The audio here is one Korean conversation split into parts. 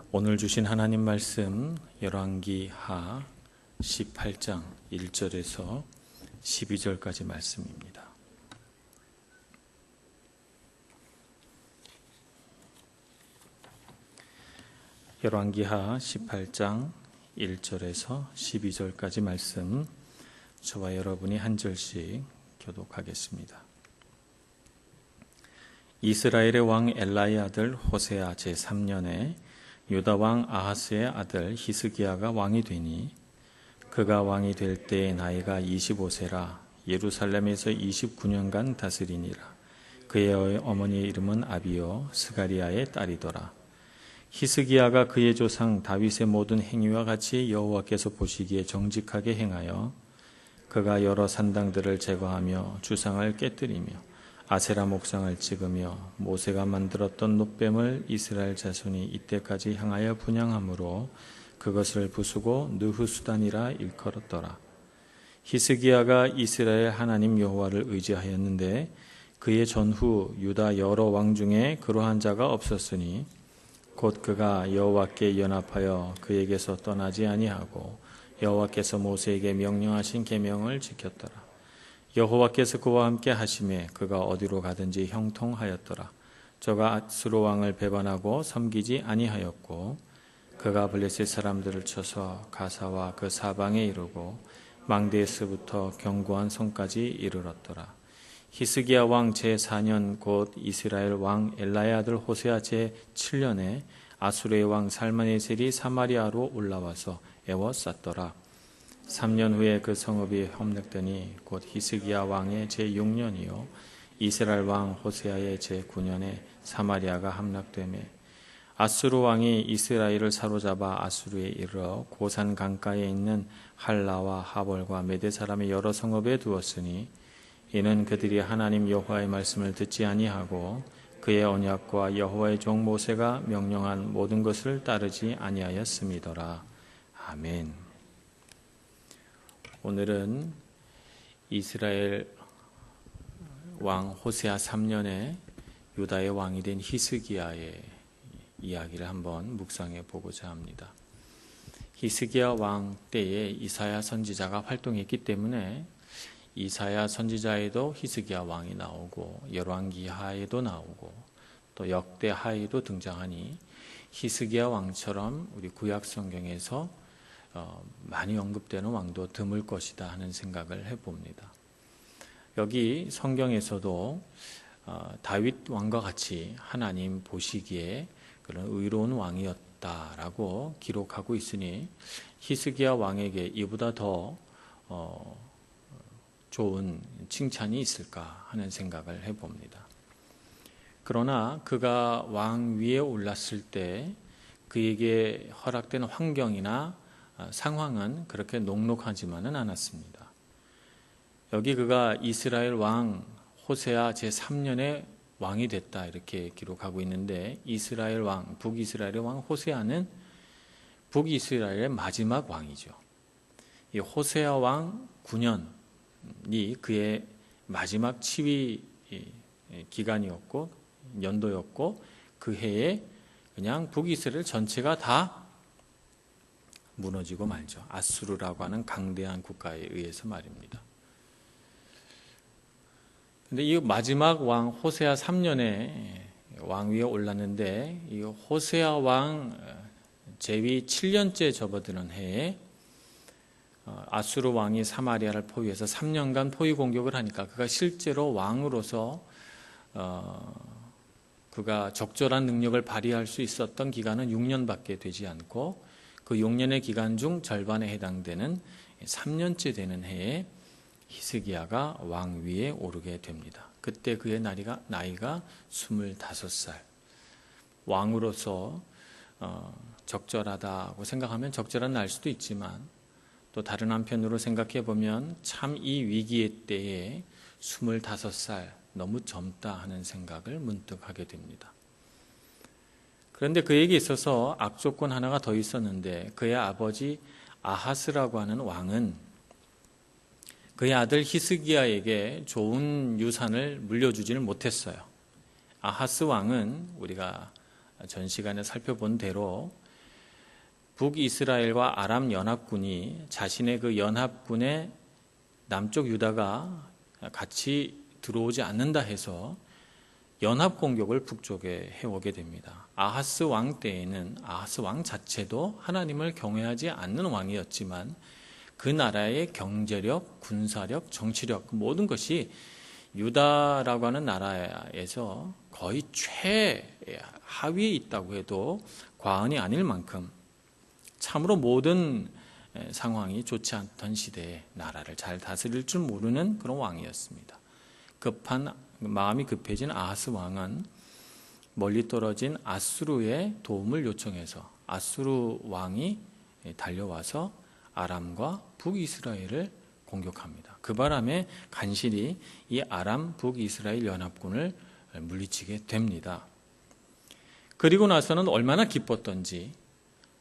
오늘 주신 하나님 말씀 열왕기하 18장 1절에서 12절까지 말씀입니다. 열왕기하 18장 1절에서 12절까지 말씀, 저와 여러분이 한 절씩 교독하겠습니다. 이스라엘의 왕 엘라의 아들 호세아 제3년에 유다 왕 아하스의 아들 히스기야가 왕이 되니, 그가 왕이 될 때의 나이가 25세라 예루살렘에서 29년간 다스리니라. 그의 어머니의 이름은 아비요 스가리아의 딸이더라. 히스기야가 그의 조상 다윗의 모든 행위와 같이 여호와께서 보시기에 정직하게 행하여 그가 여러 산당들을 제거하며 주상을 깨뜨리며 아세라 목상을 찍으며 모세가 만들었던 놋뱀을 이스라엘 자손이 이때까지 향하여 분향함으로 그것을 부수고 느흐수단이라 일컬었더라. 히스기야가 이스라엘 하나님 여호와를 의지하였는데 그의 전후 유다 여러 왕 중에 그러한 자가 없었으니 곧 그가 여호와께 연합하여 그에게서 떠나지 아니하고 여호와께서 모세에게 명령하신 계명을 지켰더라. 여호와께서 그와 함께 하심에 그가 어디로 가든지 형통하였더라. 저가 아수르 왕을 배반하고 섬기지 아니하였고 그가 블레셋 사람들을 쳐서 가사와 그 사방에 이르고 망대에서부터 견고한 성까지 이르렀더라. 히스기야 왕 제4년 곧 이스라엘 왕 엘라의 아들 호세아 제7년에 아수르의 왕 살마네셀이 사마리아로 올라와서 에워쌌더라. 3년 후에 그 성읍이 함락되니 곧 히스기야 왕의 제6년이요 이스라엘 왕 호세아의 제9년에 사마리아가 함락되매 아수르 왕이 이스라엘을 사로잡아 아수르에 이르러 고산 강가에 있는 할라와 하볼과 메대 사람의 여러 성읍에 두었으니 이는 그들이 하나님 여호와의 말씀을 듣지 아니하고 그의 언약과 여호와의 종 모세가 명령한 모든 것을 따르지 아니하였음이더라. 아멘. 오늘은 이스라엘 왕 호세아 3년에 유다의 왕이 된 히스기야의 이야기를 한번 묵상해 보고자 합니다. 히스기야 왕 때에 이사야 선지자가 활동했기 때문에 이사야 선지자에도 히스기야 왕이 나오고 열왕기하에도 나오고 또 역대하에도 등장하니 히스기야 왕처럼 우리 구약 성경에서 많이 언급되는 왕도 드물 것이다 하는 생각을 해봅니다. 여기 성경에서도 다윗 왕과 같이 하나님 보시기에 그런 의로운 왕이었다라고 기록하고 있으니 히스기야 왕에게 이보다 더 좋은 칭찬이 있을까 하는 생각을 해봅니다. 그러나 그가 왕 위에 올랐을 때 그에게 허락된 환경이나 상황은 그렇게 녹록하지만은 않았습니다. 여기 그가 이스라엘 왕 호세아 제3년에 왕이 됐다 이렇게 기록하고 있는데 이스라엘 왕, 북이스라엘의 왕 호세아는 북이스라엘의 마지막 왕이죠. 이 호세아 왕 9년이 그의 마지막 치위 기간이었고 연도였고 그 해에 그냥 북이스라엘 전체가 다 무너지고 말죠. 아수르라고 하는 강대한 국가에 의해서 말입니다. 근데 이 마지막 왕 호세아 3년에 왕 위에 올랐는데 이 호세아 왕 제위 7년째 접어드는 해에 아수르 왕이 사마리아를 포위해서 3년간 포위 공격을 하니까 그가 실제로 왕으로서 그가 적절한 능력을 발휘할 수 있었던 기간은 6년밖에 되지 않고 그 6년의 기간 중 절반에 해당되는 3년째 되는 해에 히스기야가 왕 위에 오르게 됩니다. 그때 그의 나이가 25살. 왕으로서 적절하다고 생각하면 적절한 나이일 수도 있지만 또 다른 한편으로 생각해 보면 참 이 위기의 때에 25살 너무 젊다 하는 생각을 문득 하게 됩니다. 그런데 그에게 있어서 악조건 하나가 더 있었는데 그의 아버지 아하스라고 하는 왕은 그의 아들 히스기야에게 좋은 유산을 물려주지는 못했어요. 아하스 왕은 우리가 전 시간에 살펴본 대로 북이스라엘과 아람 연합군이 자신의 그 연합군의 남쪽 유다가 같이 들어오지 않는다 해서 연합 공격을 북쪽에 해오게 됩니다. 아하스 왕 때에는 아하스 왕 자체도 하나님을 경외하지 않는 왕이었지만 그 나라의 경제력, 군사력, 정치력 모든 것이 유다라고 하는 나라에서 거의 최하위에 있다고 해도 과언이 아닐 만큼 참으로 모든 상황이 좋지 않던 시대에 나라를 잘 다스릴 줄 모르는 그런 왕이었습니다. 마음이 급해진 아하스 왕은 멀리 떨어진 아수르의 도움을 요청해서 아수르 왕이 달려와서 아람과 북이스라엘을 공격합니다. 그 바람에 간신히 이 아람 북이스라엘 연합군을 물리치게 됩니다. 그리고 나서는 얼마나 기뻤던지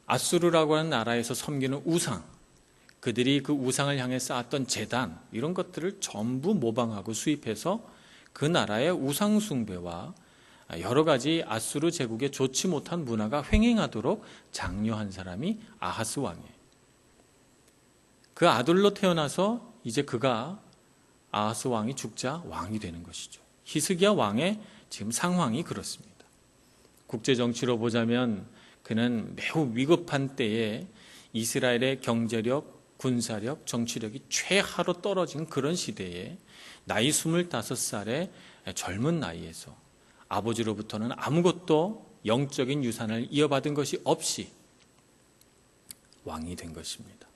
아수르라고 하는 나라에서 섬기는 우상, 그들이 그 우상을 향해 쌓았던 제단 이런 것들을 전부 모방하고 수입해서 그 나라의 우상 숭배와 여러 가지 아수르 제국의 좋지 못한 문화가 횡행하도록 장려한 사람이 아하스 왕이에요. 그 아들로 태어나서 이제 그가 아하스 왕이 죽자 왕이 되는 것이죠. 히스기야 왕의 지금 상황이 그렇습니다. 국제 정치로 보자면 그는 매우 위급한 때에 이스라엘의 경제력, 군사력, 정치력이 최하로 떨어진 그런 시대에 나이 25살의 젊은 나이에서 아버지로부터는 아무것도 영적인 유산을 이어받은 것이 없이 왕이 된 것입니다.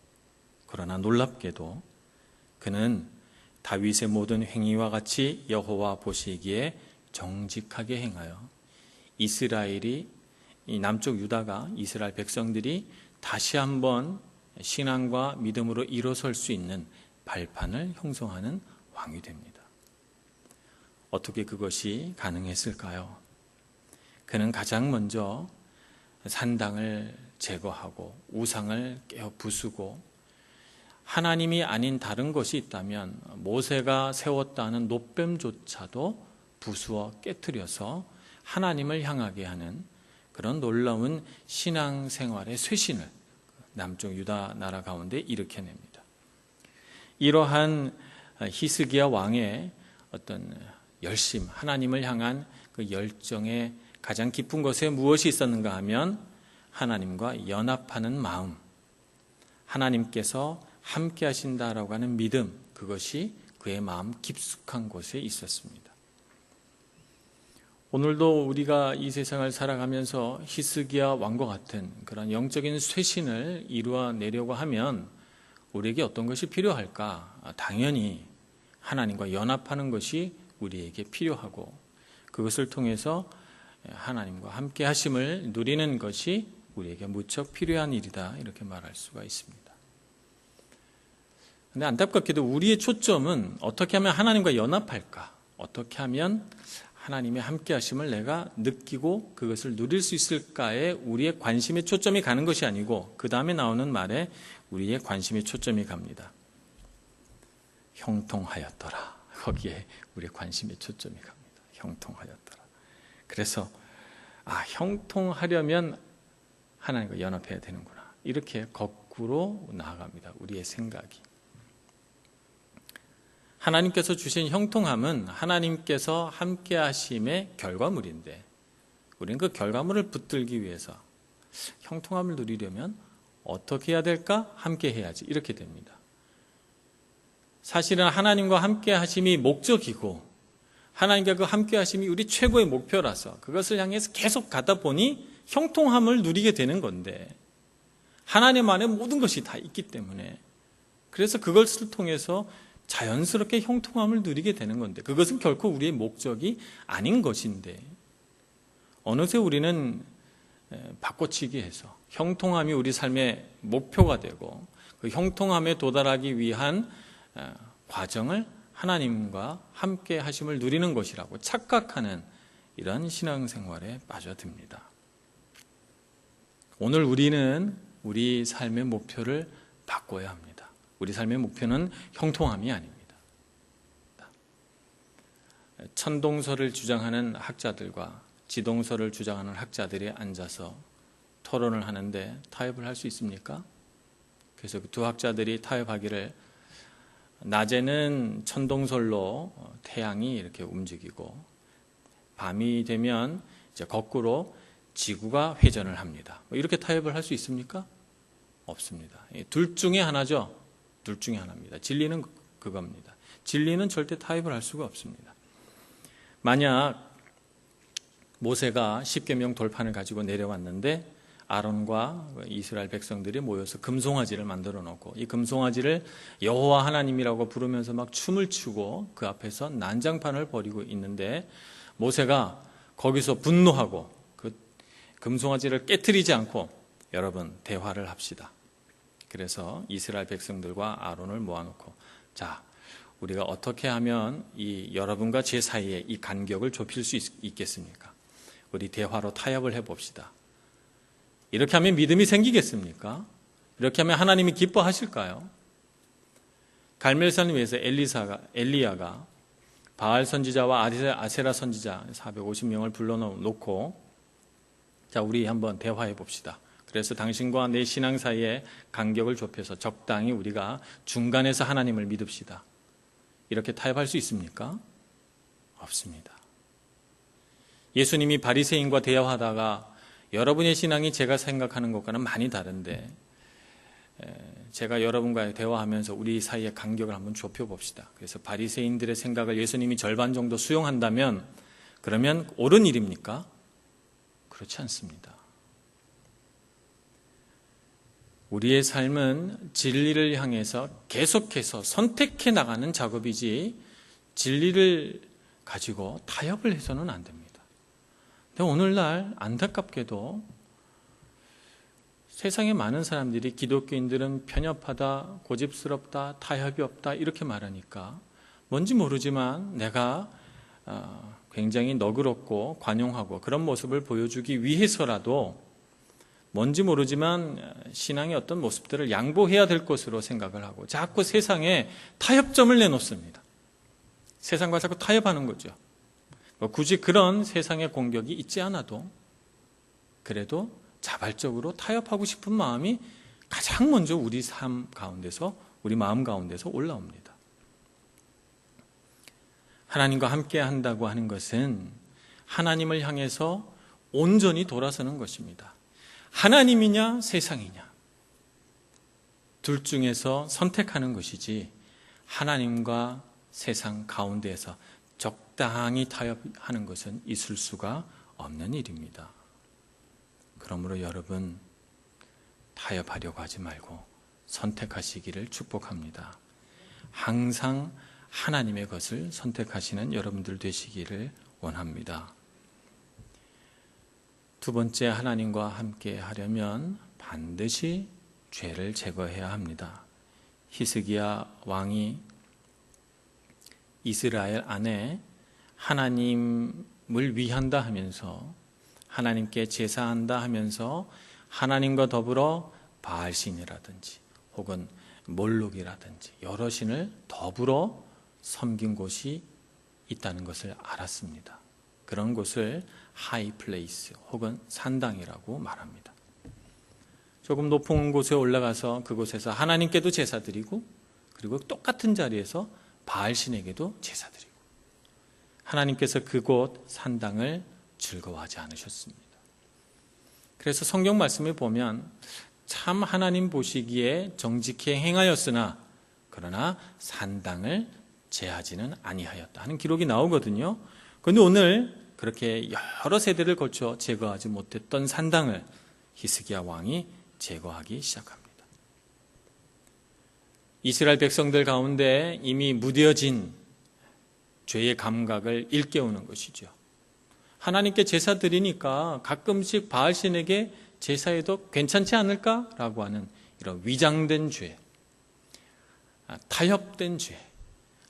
그러나 놀랍게도 그는 다윗의 모든 행위와 같이 여호와 보시기에 정직하게 행하여 이스라엘이 이 남쪽 유다가 이스라엘 백성들이 다시 한번 신앙과 믿음으로 일어설 수 있는 발판을 형성하는 왕이 됩니다. 어떻게 그것이 가능했을까요? 그는 가장 먼저 산당을 제거하고 우상을 깨어 부수고 하나님이 아닌 다른 것이 있다면 모세가 세웠다는 놋뱀조차도 부수어 깨트려서 하나님을 향하게 하는 그런 놀라운 신앙생활의 쇄신을 남쪽 유다 나라 가운데 일으켜냅니다. 이러한 히스기야 왕의 어떤 열심, 하나님을 향한 그 열정의 가장 깊은 것에 무엇이 있었는가 하면 하나님과 연합하는 마음, 하나님께서 함께 하신다라고 하는 믿음, 그것이 그의 마음 깊숙한 곳에 있었습니다. 오늘도 우리가 이 세상을 살아가면서 히스기야 왕과 같은 그런 영적인 쇄신을 이루어내려고 하면 우리에게 어떤 것이 필요할까? 당연히 하나님과 연합하는 것이 우리에게 필요하고 그것을 통해서 하나님과 함께 하심을 누리는 것이 우리에게 무척 필요한 일이다 이렇게 말할 수가 있습니다. 그런데 안타깝게도 우리의 초점은 어떻게 하면 하나님과 연합할까? 어떻게 하면 하나님의 함께 하심을 내가 느끼고 그것을 누릴 수 있을까에 우리의 관심의 초점이 가는 것이 아니고 그 다음에 나오는 말에 우리의 관심의 초점이 갑니다. 형통하였더라. 거기에 우리의 관심의 초점이 갑니다. 형통하였더라. 그래서 형통하려면 하나님과 연합해야 되는구나. 이렇게 거꾸로 나아갑니다. 우리의 생각이. 하나님께서 주신 형통함은 하나님께서 함께 하심의 결과물인데 우리는 그 결과물을 붙들기 위해서 형통함을 누리려면 어떻게 해야 될까? 함께 해야지. 이렇게 됩니다. 사실은 하나님과 함께 하심이 목적이고 하나님과 그 함께 하심이 우리 최고의 목표라서 그것을 향해서 계속 가다 보니 형통함을 누리게 되는 건데 하나님 안에 모든 것이 다 있기 때문에 그래서 그것을 통해서 자연스럽게 형통함을 누리게 되는 건데 그것은 결코 우리의 목적이 아닌 것인데 어느새 우리는 바꿔치기 해서 형통함이 우리 삶의 목표가 되고 그 형통함에 도달하기 위한 과정을 하나님과 함께 하심을 누리는 것이라고 착각하는 이런 신앙생활에 빠져듭니다. 오늘 우리는 우리 삶의 목표를 바꿔야 합니다. 우리 삶의 목표는 형통함이 아닙니다. 천동설을 주장하는 학자들과 지동설을 주장하는 학자들이 앉아서 토론을 하는데 타협을 할 수 있습니까? 그래서 그 두 학자들이 타협하기를 낮에는 천동설로 태양이 이렇게 움직이고 밤이 되면 이제 거꾸로 지구가 회전을 합니다. 이렇게 타협을 할 수 있습니까? 없습니다. 둘 중에 하나죠. 둘 중에 하나입니다. 진리는 그겁니다. 진리는 절대 타협을 할 수가 없습니다. 만약 모세가 십계명 돌판을 가지고 내려왔는데 아론과 이스라엘 백성들이 모여서 금송아지를 만들어 놓고 이 금송아지를 여호와 하나님이라고 부르면서 막 춤을 추고 그 앞에서 난장판을 벌이고 있는데 모세가 거기서 분노하고 그 금송아지를 깨트리지 않고 여러분 대화를 합시다. 그래서 이스라엘 백성들과 아론을 모아놓고 자, 우리가 어떻게 하면 이 여러분과 제 사이에 이 간격을 좁힐 수 있겠습니까? 우리 대화로 타협을 해봅시다. 이렇게 하면 믿음이 생기겠습니까? 이렇게 하면 하나님이 기뻐하실까요? 갈멜산 위에서 엘리야가 바알 선지자와 아세라 선지자 450명을 불러놓고 자, 우리 한번 대화해 봅시다. 그래서 당신과 내 신앙 사이에 간격을 좁혀서 적당히 우리가 중간에서 하나님을 믿읍시다. 이렇게 타협할 수 있습니까? 없습니다. 예수님이 바리새인과 대화하다가 여러분의 신앙이 제가 생각하는 것과는 많이 다른데 제가 여러분과 대화하면서 우리 사이의 간격을 한번 좁혀봅시다. 그래서 바리새인들의 생각을 예수님이 절반 정도 수용한다면 그러면 옳은 일입니까? 그렇지 않습니다. 우리의 삶은 진리를 향해서 계속해서 선택해 나가는 작업이지 진리를 가지고 타협을 해서는 안 됩니다. 근데 오늘날 안타깝게도 세상에 많은 사람들이 기독교인들은 편협하다, 고집스럽다, 타협이 없다 이렇게 말하니까 뭔지 모르지만 내가 굉장히 너그럽고 관용하고 그런 모습을 보여주기 위해서라도 뭔지 모르지만 신앙의 어떤 모습들을 양보해야 될 것으로 생각을 하고 자꾸 세상에 타협점을 내놓습니다. 세상과 자꾸 타협하는 거죠. 굳이 그런 세상의 공격이 있지 않아도 그래도 자발적으로 타협하고 싶은 마음이 가장 먼저 우리 삶 가운데서 우리 마음 가운데서 올라옵니다. 하나님과 함께 한다고 하는 것은 하나님을 향해서 온전히 돌아서는 것입니다. 하나님이냐 세상이냐 둘 중에서 선택하는 것이지 하나님과 세상 가운데에서 적당히 타협하는 것은 있을 수가 없는 일입니다. 그러므로 여러분 타협하려고 하지 말고 선택하시기를 축복합니다. 항상 하나님의 것을 선택하시는 여러분들 되시기를 원합니다. 두 번째, 하나님과 함께 하려면 반드시 죄를 제거해야 합니다. 히스기야 왕이 이스라엘 안에 하나님을 위한다 하면서 하나님께 제사한다 하면서 하나님과 더불어 바알신이라든지 혹은 몰록이라든지 여러 신을 더불어 섬긴 곳이 있다는 것을 알았습니다. 그런 곳을 하이 플레이스 혹은 산당이라고 말합니다. 조금 높은 곳에 올라가서 그곳에서 하나님께도 제사 드리고 그리고 똑같은 자리에서 바알신에게도 제사 드리고 하나님께서 그곳 산당을 즐거워하지 않으셨습니다. 그래서 성경 말씀을 보면 참 하나님 보시기에 정직히 행하였으나 그러나 산당을 제하지는 아니하였다 하는 기록이 나오거든요. 그런데 오늘 그렇게 여러 세대를 거쳐 제거하지 못했던 산당을 히스기야 왕이 제거하기 시작합니다. 이스라엘 백성들 가운데 이미 무뎌진 죄의 감각을 일깨우는 것이죠. 하나님께 제사 드리니까 가끔씩 바알신에게 제사해도 괜찮지 않을까라고 하는 이런 위장된 죄, 타협된 죄,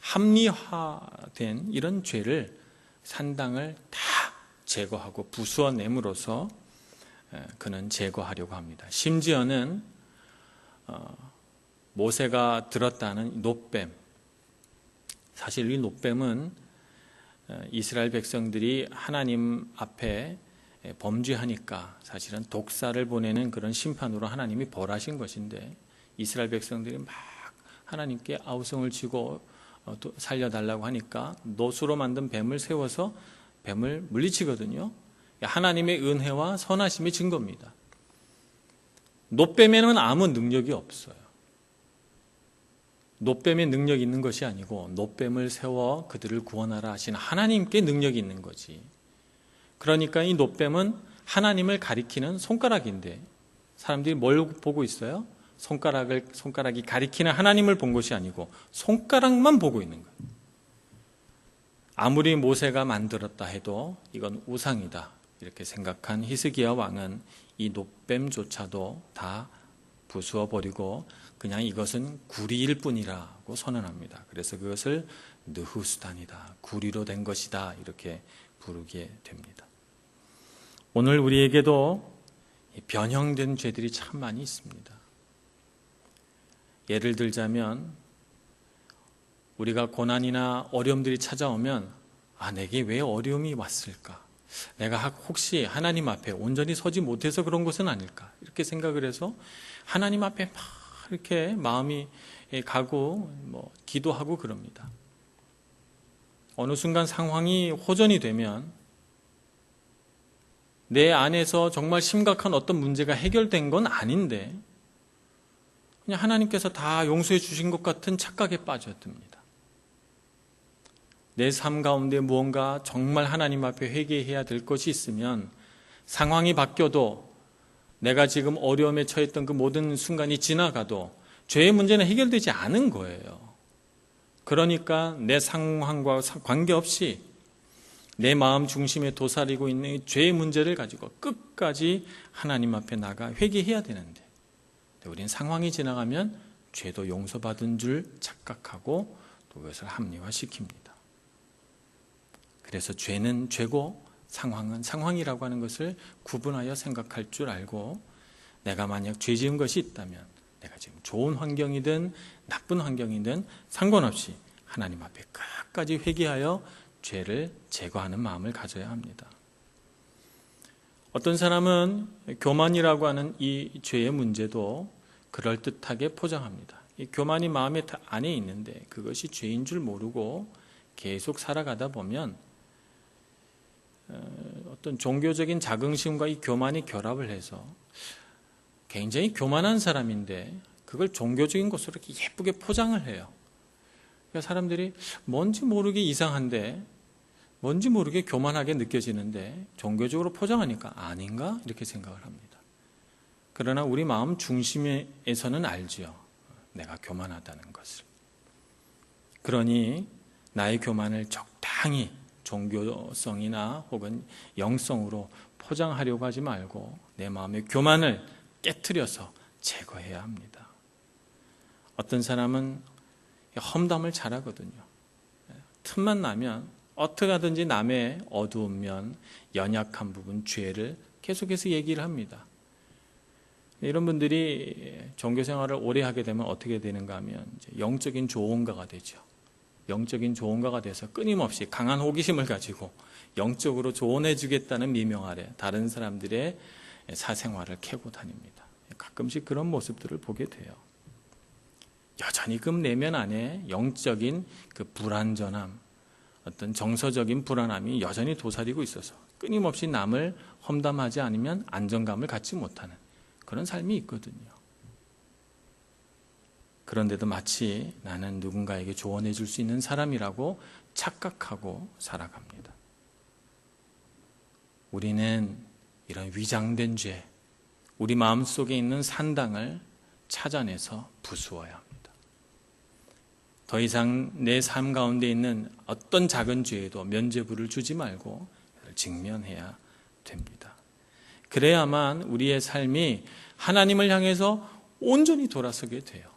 합리화된 이런 죄를 산당을 다 제거하고 부수어냄으로써 그는 제거하려고 합니다. 심지어는 모세가 들었다는 놋뱀, 사실 이 놋뱀은 이스라엘 백성들이 하나님 앞에 범죄하니까 사실은 독사를 보내는 그런 심판으로 하나님이 벌하신 것인데, 이스라엘 백성들이 막 하나님께 아우성을 치고 살려달라고 하니까 노수로 만든 뱀을 세워서 뱀을 물리치거든요. 하나님의 은혜와 선하심의 증거입니다. 놋뱀에는 아무 능력이 없어요. 놋뱀에 능력이 있는 것이 아니고 놋뱀을 세워 그들을 구원하라 하신 하나님께 능력이 있는 거지. 그러니까 이 놋뱀은 하나님을 가리키는 손가락인데, 사람들이 뭘 보고 있어요? 손가락이 가리키는 하나님을 본 것이 아니고 손가락만 보고 있는 거예요. 아무리 모세가 만들었다 해도 이건 우상이다 이렇게 생각한 히스기야 왕은 이 놋뱀조차도 다 부수어 버리고 그냥 이것은 구리일 뿐이라고 선언합니다. 그래서 그것을 느후수단이다, 구리로 된 것이다 이렇게 부르게 됩니다. 오늘 우리에게도 변형된 죄들이 참 많이 있습니다. 예를 들자면 우리가 고난이나 어려움들이 찾아오면 내게 왜 어려움이 왔을까? 내가 혹시 하나님 앞에 온전히 서지 못해서 그런 것은 아닐까? 이렇게 생각을 해서 하나님 앞에 막 이렇게 마음이 가고 기도하고 그럽니다. 어느 순간 상황이 호전이 되면 내 안에서 정말 심각한 어떤 문제가 해결된 건 아닌데 그냥 하나님께서 다 용서해 주신 것 같은 착각에 빠져듭니다. 내 삶 가운데 무언가 정말 하나님 앞에 회개해야 될 것이 있으면 상황이 바뀌어도 내가 지금 어려움에 처했던 그 모든 순간이 지나가도 죄의 문제는 해결되지 않은 거예요. 그러니까 내 상황과 관계없이 내 마음 중심에 도사리고 있는 죄의 문제를 가지고 끝까지 하나님 앞에 나가 회개해야 되는데 우리는 상황이 지나가면 죄도 용서받은 줄 착각하고 또 그것을 합리화시킵니다. 그래서 죄는 죄고 상황은 상황이라고 하는 것을 구분하여 생각할 줄 알고, 내가 만약 죄 지은 것이 있다면 내가 지금 좋은 환경이든 나쁜 환경이든 상관없이 하나님 앞에 끝까지 회개하여 죄를 제거하는 마음을 가져야 합니다. 어떤 사람은 교만이라고 하는 이 죄의 문제도 그럴듯하게 포장합니다. 이 교만이 마음의 안에 있는데 그것이 죄인 줄 모르고 계속 살아가다 보면 어떤 종교적인 자긍심과 이 교만이 결합을 해서 굉장히 교만한 사람인데 그걸 종교적인 것으로 이렇게 예쁘게 포장을 해요. 그러니까 사람들이 뭔지 모르게 이상한데, 뭔지 모르게 교만하게 느껴지는데 종교적으로 포장하니까 아닌가? 이렇게 생각을 합니다. 그러나 우리 마음 중심에서는 알지요. 내가 교만하다는 것을. 그러니 나의 교만을 적당히 종교성이나 혹은 영성으로 포장하려고 하지 말고 내 마음의 교만을 깨트려서 제거해야 합니다. 어떤 사람은 험담을 잘하거든요. 틈만 나면 어떻게 하든지 남의 어두운 면, 연약한 부분, 죄를 계속해서 얘기를 합니다. 이런 분들이 종교 생활을 오래 하게 되면 어떻게 되는가 하면 이제 영적인 조언가가 되죠. 영적인 조언가가 돼서 끊임없이 강한 호기심을 가지고 영적으로 조언해 주겠다는 미명 아래 다른 사람들의 사생활을 캐고 다닙니다. 가끔씩 그런 모습들을 보게 돼요. 여전히 그 내면 안에 영적인 그 불안전함, 어떤 정서적인 불안함이 여전히 도사리고 있어서 끊임없이 남을 험담하지 않으면 안정감을 갖지 못하는 그런 삶이 있거든요. 그런데도 마치 나는 누군가에게 조언해 줄 수 있는 사람이라고 착각하고 살아갑니다. 우리는 이런 위장된 죄, 우리 마음속에 있는 산당을 찾아내서 부수어야 합니다. 더 이상 내 삶 가운데 있는 어떤 작은 죄에도 면죄부를 주지 말고 직면해야 됩니다. 그래야만 우리의 삶이 하나님을 향해서 온전히 돌아서게 돼요.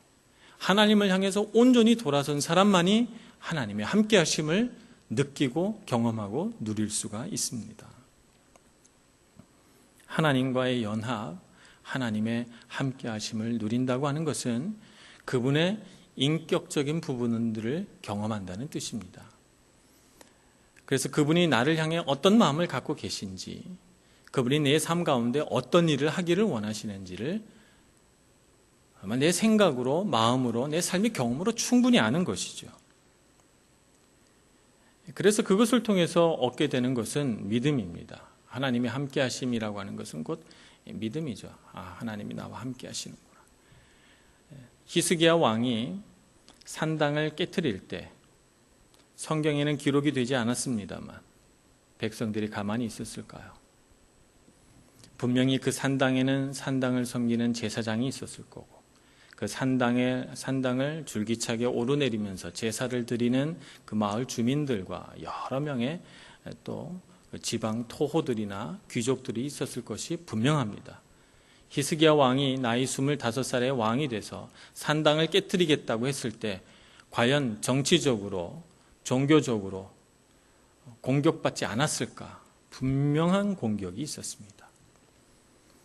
하나님을 향해서 온전히 돌아선 사람만이 하나님의 함께 하심을 느끼고 경험하고 누릴 수가 있습니다. 하나님과의 연합, 하나님의 함께 하심을 누린다고 하는 것은 그분의 인격적인 부분들을 경험한다는 뜻입니다. 그래서 그분이 나를 향해 어떤 마음을 갖고 계신지, 그분이 내 삶 가운데 어떤 일을 하기를 원하시는지를 아마 내 생각으로, 마음으로, 내 삶의 경험으로 충분히 아는 것이죠. 그래서 그것을 통해서 얻게 되는 것은 믿음입니다. 하나님이 함께 하심이라고 하는 것은 곧 믿음이죠. 하나님이 나와 함께 하시는구나. 히스기야 왕이 산당을 깨트릴 때 성경에는 기록이 되지 않았습니다만 백성들이 가만히 있었을까요? 분명히 그 산당에는 산당을 섬기는 제사장이 있었을 거고, 그 산당을 줄기차게 오르내리면서 제사를 드리는 그 마을 주민들과 여러 명의 또 지방 토호들이나 귀족들이 있었을 것이 분명합니다. 히스기야 왕이 나이 25살에 왕이 돼서 산당을 깨트리겠다고 했을 때 과연 정치적으로, 종교적으로 공격받지 않았을까? 분명한 공격이 있었습니다.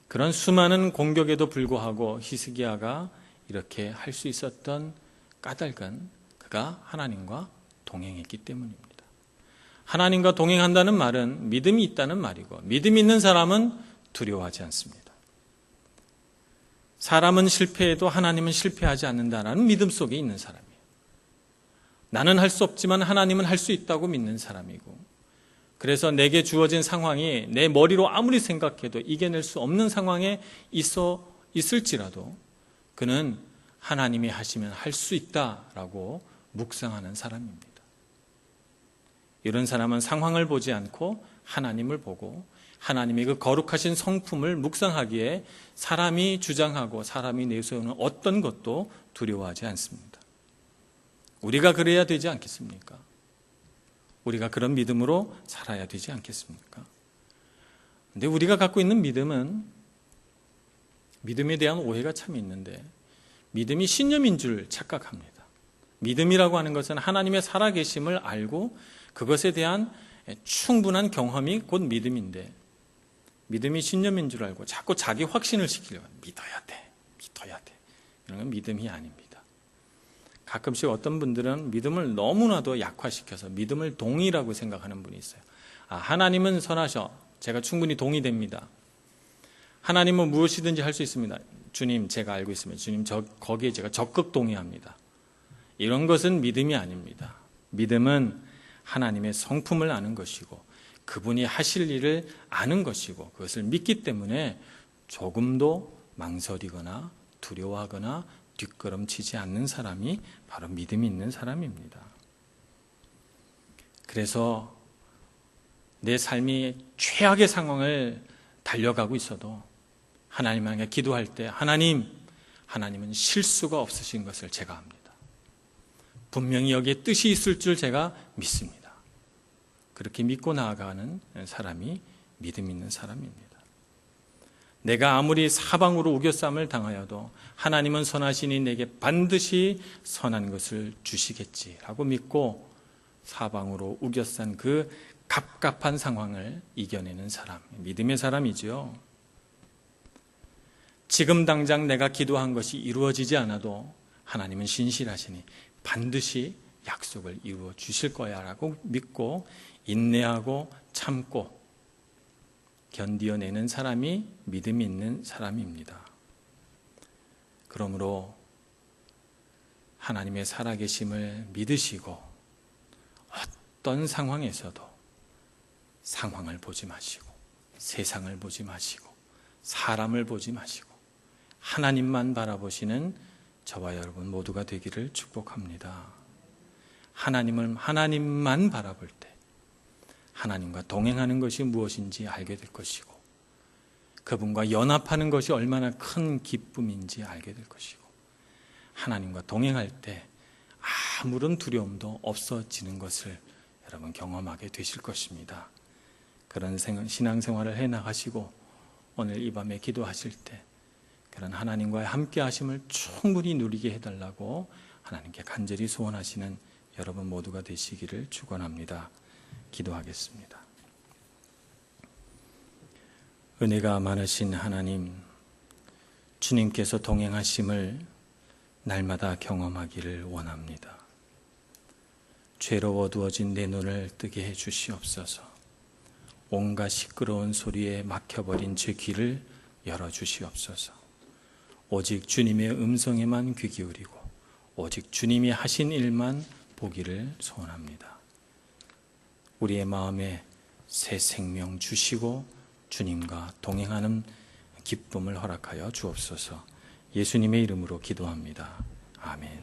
그런 수많은 공격에도 불구하고 히스기야가 이렇게 할 수 있었던 까닭은 그가 하나님과 동행했기 때문입니다. 하나님과 동행한다는 말은 믿음이 있다는 말이고, 믿음이 있는 사람은 두려워하지 않습니다. 사람은 실패해도 하나님은 실패하지 않는다라는 믿음 속에 있는 사람이에요. 나는 할 수 없지만 하나님은 할 수 있다고 믿는 사람이고, 그래서 내게 주어진 상황이 내 머리로 아무리 생각해도 이겨낼 수 없는 상황에 있을지라도 그는 하나님이 하시면 할 수 있다라고 묵상하는 사람입니다. 이런 사람은 상황을 보지 않고 하나님을 보고 하나님의 그 거룩하신 성품을 묵상하기에 사람이 주장하고 사람이 내세우는 어떤 것도 두려워하지 않습니다. 우리가 그래야 되지 않겠습니까? 우리가 그런 믿음으로 살아야 되지 않겠습니까? 근데 우리가 갖고 있는 믿음은, 믿음에 대한 오해가 참 있는데, 믿음이 신념인 줄 착각합니다. 믿음이라고 하는 것은 하나님의 살아계심을 알고 그것에 대한 충분한 경험이 곧 믿음인데, 믿음이 신념인 줄 알고 자꾸 자기 확신을 시키려고 믿어야 돼. 이런 건 믿음이 아닙니다. 가끔씩 어떤 분들은 믿음을 너무나도 약화시켜서 믿음을 동의라고 생각하는 분이 있어요. 하나님은 선하셔. 제가 충분히 동의됩니다. 하나님은 무엇이든지 할 수 있습니다. 주님, 제가 알고 있습니다. 주님, 거기에 제가 적극 동의합니다. 이런 것은 믿음이 아닙니다. 믿음은 하나님의 성품을 아는 것이고 그분이 하실 일을 아는 것이고 그것을 믿기 때문에 조금도 망설이거나 두려워하거나 뒷걸음치지 않는 사람이 바로 믿음이 있는 사람입니다. 그래서 내 삶이 최악의 상황을 달려가고 있어도 하나님에게 기도할 때 하나님은 실수가 없으신 것을 제가 압니다. 분명히 여기에 뜻이 있을 줄 제가 믿습니다. 그렇게 믿고 나아가는 사람이 믿음 있는 사람입니다. 내가 아무리 사방으로 우겨쌈을 당하여도 하나님은 선하시니 내게 반드시 선한 것을 주시겠지라고 믿고 사방으로 우겨싼 그 갑갑한 상황을 이겨내는 사람, 믿음의 사람이죠. 지금 당장 내가 기도한 것이 이루어지지 않아도 하나님은 신실하시니 반드시 약속을 이루어 주실 거야 라고 믿고 인내하고 참고 견디어내는 사람이 믿음이 있는 사람입니다. 그러므로 하나님의 살아계심을 믿으시고 어떤 상황에서도 상황을 보지 마시고 세상을 보지 마시고 사람을 보지 마시고 하나님만 바라보시는 저와 여러분 모두가 되기를 축복합니다. 하나님만 바라볼 때 하나님과 동행하는 것이 무엇인지 알게 될 것이고 그분과 연합하는 것이 얼마나 큰 기쁨인지 알게 될 것이고 하나님과 동행할 때 아무런 두려움도 없어지는 것을 여러분 경험하게 되실 것입니다. 그런 신앙생활을 해나가시고 오늘 이 밤에 기도하실 때 그런 하나님과의 함께 하심을 충분히 누리게 해달라고 하나님께 간절히 소원하시는 여러분 모두가 되시기를 축원합니다. 기도하겠습니다. 은혜가 많으신 하나님, 주님께서 동행하심을 날마다 경험하기를 원합니다. 죄로 어두워진 내 눈을 뜨게 해 주시옵소서. 온갖 시끄러운 소리에 막혀버린 제 귀를 열어주시옵소서. 오직 주님의 음성에만 귀 기울이고 오직 주님이 하신 일만 보기를 소원합니다. 우리의 마음에 새 생명 주시고 주님과 동행하는 기쁨을 허락하여 주옵소서. 예수님의 이름으로 기도합니다. 아멘.